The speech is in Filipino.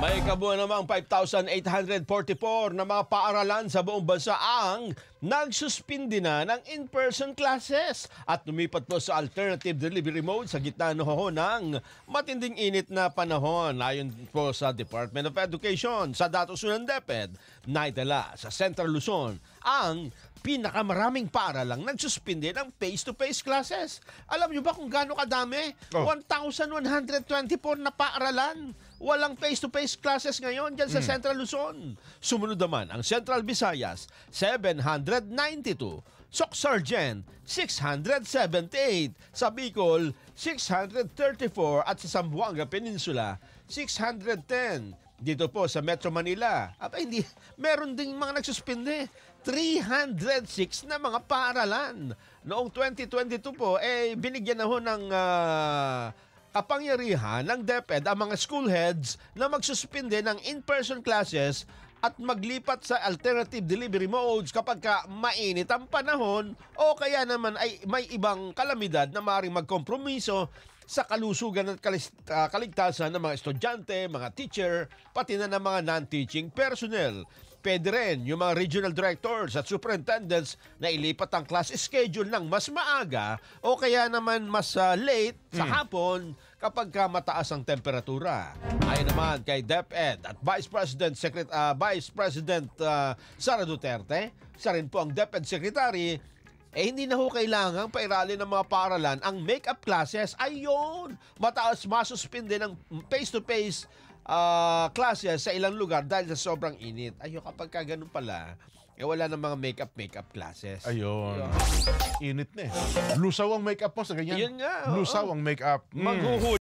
May kabuuan namang 5,844 na mga paaralan sa buong bansa ang nagsuspindi na ng in-person classes at lumipat po sa alternative delivery mode sa gitna ng matinding init na panahon. Ayon po sa Department of Education, sa datos ng DepEd, naitala sa Central Luzon ang pinakamaraming paaralang nagsuspindi ng face-to-face classes. Alam nyo ba kung gaano kadami? 1,124 na paaralan. Walang face-to-face classes ngayon dyan sa Central Luzon. Sumunod naman ang Central Visayas, 792. Soc-Sargent, 678. Sa Bicol, 634. At sa Zamboanga Peninsula, 610. Dito po sa Metro Manila, hindi, meron ding mga nagsuspinde. 306 na mga paaralan. Noong 2022 po, binigyan na ho ng kapangyarihan ng DepEd ang mga school heads na magsuspinde ng in-person classes at maglipat sa alternative delivery modes kapag mainit ang panahon o kaya naman ay may ibang kalamidad na maaaring magkompromiso sa kalusugan at kaligtasan ng mga estudyante, mga teacher, pati na ng mga non-teaching personnel. Pwede rin yung mga regional directors at superintendents na ilipat ang class schedule ng mas maaga o kaya naman mas late sa hapon kapag mataas ang temperatura. Ayon naman kay DepEd at Vice President Sara Duterte, siya rin po ang DepEd Secretary, hindi na ho kailangang pairalin ng mga paaralan ang make-up classes. Ayun! Mataas masuspinde ng face-to-face classes sa ilang lugar dahil sa sobrang init. Ayun, kapag ganun pala, wala na mga make-up classes. Ayun. Init na eh. Lusaw ang make-up mo sa ganyan. Yun nga. Lusaw ang make-up. Maghuhuli.